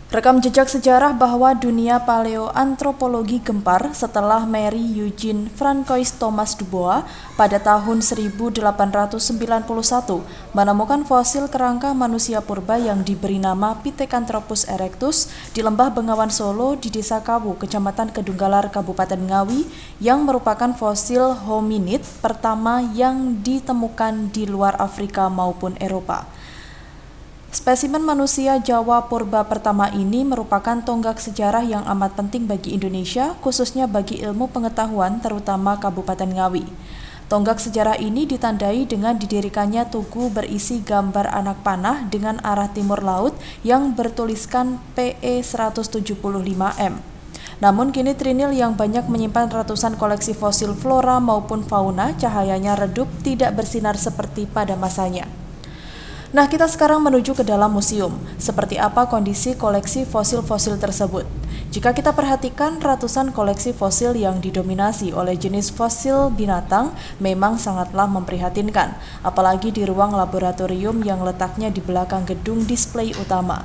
Rekam jejak sejarah bahwa dunia paleoantropologi gempar setelah Mary Eugene Francois Thomas Dubois pada tahun 1891 menemukan fosil kerangka manusia purba yang diberi nama Pithecanthropus erectus di Lembah Bengawan Solo di Desa Kawu, Kecamatan Kedunggalar, Kabupaten Ngawi, yang merupakan fosil hominid pertama yang ditemukan di luar Afrika maupun Eropa. Spesimen manusia Jawa purba pertama ini merupakan tonggak sejarah yang amat penting bagi Indonesia, khususnya bagi ilmu pengetahuan terutama Kabupaten Ngawi. Tonggak sejarah ini ditandai dengan didirikannya tugu berisi gambar anak panah dengan arah timur laut yang bertuliskan PE 175M. Namun kini Trinil yang banyak menyimpan ratusan koleksi fosil flora maupun fauna cahayanya redup, tidak bersinar seperti pada masanya. Nah, kita sekarang menuju ke dalam museum. Seperti apa kondisi koleksi fosil-fosil tersebut? Jika kita perhatikan, ratusan koleksi fosil yang didominasi oleh jenis fosil binatang memang sangatlah memprihatinkan, apalagi di ruang laboratorium yang letaknya di belakang gedung display utama.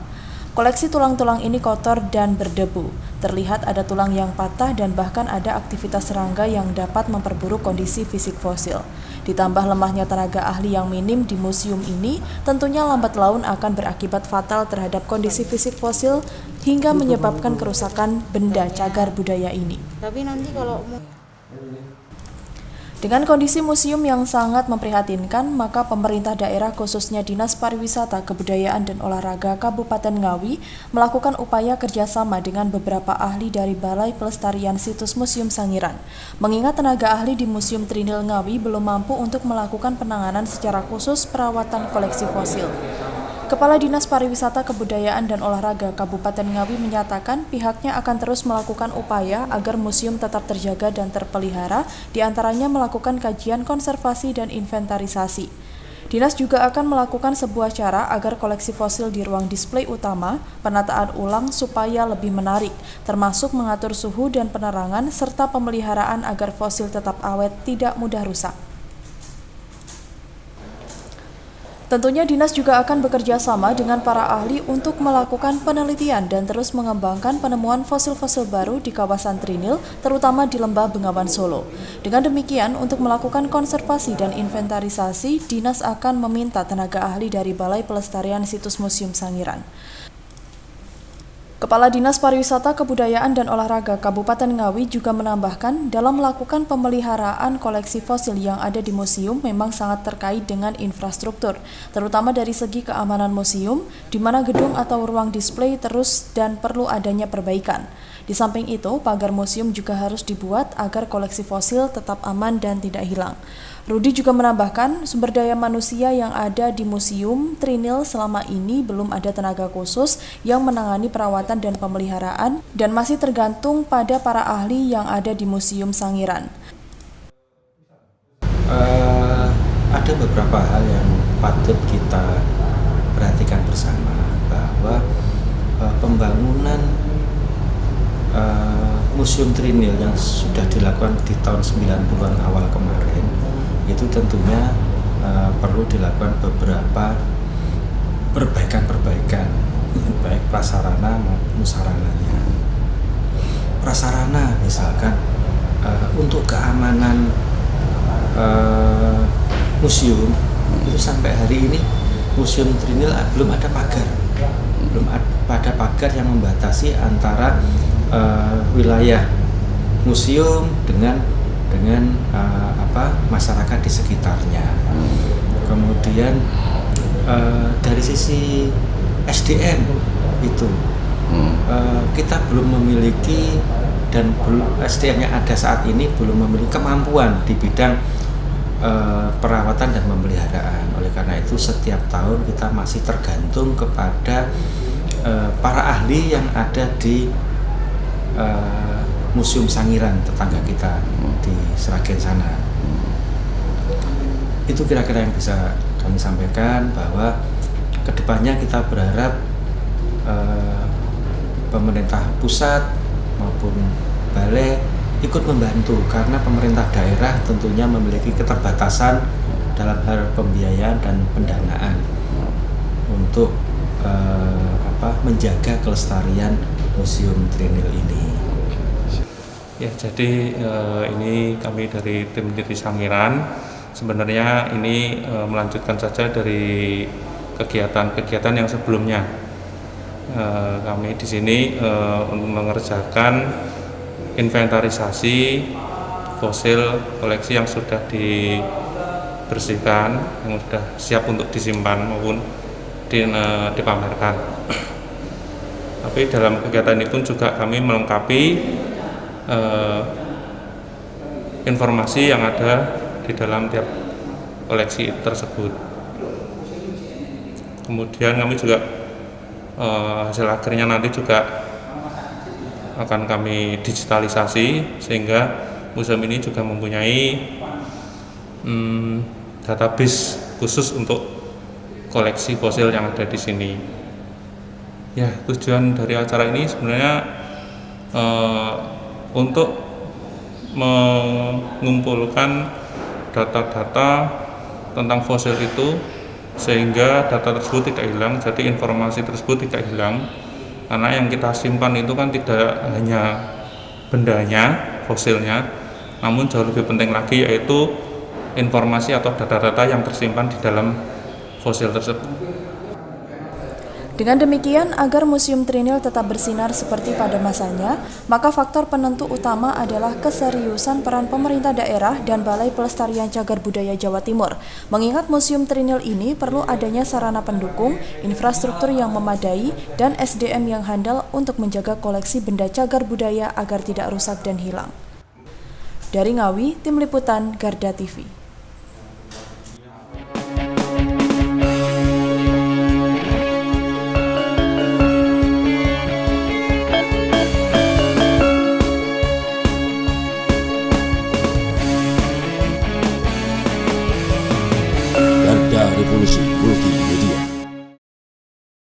Koleksi tulang-tulang ini kotor dan berdebu. Terlihat ada tulang yang patah dan bahkan ada aktivitas serangga yang dapat memperburuk kondisi fisik fosil. Ditambah lemahnya tenaga ahli yang minim di museum ini, tentunya lambat laun akan berakibat fatal terhadap kondisi fisik fosil hingga menyebabkan kerusakan benda cagar budaya ini. Tapi nanti kalau dengan kondisi museum yang sangat memprihatinkan, maka pemerintah daerah khususnya Dinas Pariwisata, Kebudayaan dan Olahraga Kabupaten Ngawi melakukan upaya kerjasama dengan beberapa ahli dari Balai Pelestarian Situs Museum Sangiran. Mengingat tenaga ahli di Museum Trinil Ngawi belum mampu untuk melakukan penanganan secara khusus perawatan koleksi fosil. Kepala Dinas Pariwisata, Kebudayaan dan Olahraga Kabupaten Ngawi menyatakan pihaknya akan terus melakukan upaya agar museum tetap terjaga dan terpelihara, diantaranya melakukan kajian konservasi dan inventarisasi. Dinas juga akan melakukan sebuah cara agar koleksi fosil di ruang display utama, penataan ulang supaya lebih menarik, termasuk mengatur suhu dan penerangan serta pemeliharaan agar fosil tetap awet, tidak mudah rusak. Tentunya Dinas juga akan bekerja sama dengan para ahli untuk melakukan penelitian dan terus mengembangkan penemuan fosil-fosil baru di kawasan Trinil, terutama di Lembah Bengawan Solo. Dengan demikian, untuk melakukan konservasi dan inventarisasi, Dinas akan meminta tenaga ahli dari Balai Pelestarian Situs Museum Sangiran. Kepala Dinas Pariwisata, Kebudayaan dan Olahraga Kabupaten Ngawi juga menambahkan dalam melakukan pemeliharaan koleksi fosil yang ada di museum memang sangat terkait dengan infrastruktur, terutama dari segi keamanan museum, di mana gedung atau ruang display terus dan perlu adanya perbaikan. Di samping itu, pagar museum juga harus dibuat agar koleksi fosil tetap aman dan tidak hilang. Rudi juga menambahkan, sumber daya manusia yang ada di Museum Trinil selama ini belum ada tenaga khusus yang menangani perawatan dan pemeliharaan dan masih tergantung pada para ahli yang ada di Museum Sangiran. Ada beberapa hal yang patut kita perhatikan bersama, bahwa pembangunan Museum Trinil yang sudah dilakukan di tahun 90-an awal kemarin itu tentunya perlu dilakukan beberapa perbaikan baik prasarana maupun sarananya. Prasarana misalkan untuk keamanan museum itu sampai hari ini Museum Trinil belum ada pagar yang membatasi antara wilayah museum dengan masyarakat di sekitarnya. Kemudian dari sisi SDM itu kita belum memiliki, dan SDM yang ada saat ini belum memiliki kemampuan di bidang perawatan dan pemeliharaan. Oleh karena itu setiap tahun kita masih tergantung kepada para ahli yang ada di Museum Sangiran tetangga kita di Sragen sana. Itu kira-kira yang bisa kami sampaikan, bahwa kedepannya kita berharap pemerintah pusat maupun balai ikut membantu, karena pemerintah daerah tentunya memiliki keterbatasan dalam hal pembiayaan dan pendanaan untuk menjaga kelestarian Museum Trinil ini. Ya, jadi ini kami dari tim Niti Sangiran sebenarnya ini melanjutkan saja dari kegiatan-kegiatan yang sebelumnya. Kami di sini untuk mengerjakan inventarisasi fosil koleksi yang sudah dibersihkan, yang sudah siap untuk disimpan maupun dipamerkan. Tapi dalam kegiatan ini pun juga kami melengkapi informasi yang ada di dalam tiap koleksi tersebut. Kemudian kami juga hasil akhirnya nanti juga akan kami digitalisasi sehingga museum ini juga mempunyai database khusus untuk koleksi fosil yang ada di sini. Ya, tujuan dari acara ini sebenarnya untuk mengumpulkan data-data tentang fosil itu sehingga data tersebut tidak hilang, jadi informasi tersebut tidak hilang, karena yang kita simpan itu kan tidak hanya bendanya, fosilnya, namun jauh lebih penting lagi yaitu informasi atau data-data yang tersimpan di dalam fosil tersebut. Dengan demikian, agar Museum Trinil tetap bersinar seperti pada masanya, maka faktor penentu utama adalah keseriusan peran pemerintah daerah dan Balai Pelestarian Cagar Budaya Jawa Timur. Mengingat Museum Trinil ini perlu adanya sarana pendukung, infrastruktur yang memadai, dan SDM yang handal untuk menjaga koleksi benda cagar budaya agar tidak rusak dan hilang. Dari Ngawi, Tim Liputan Garda TV.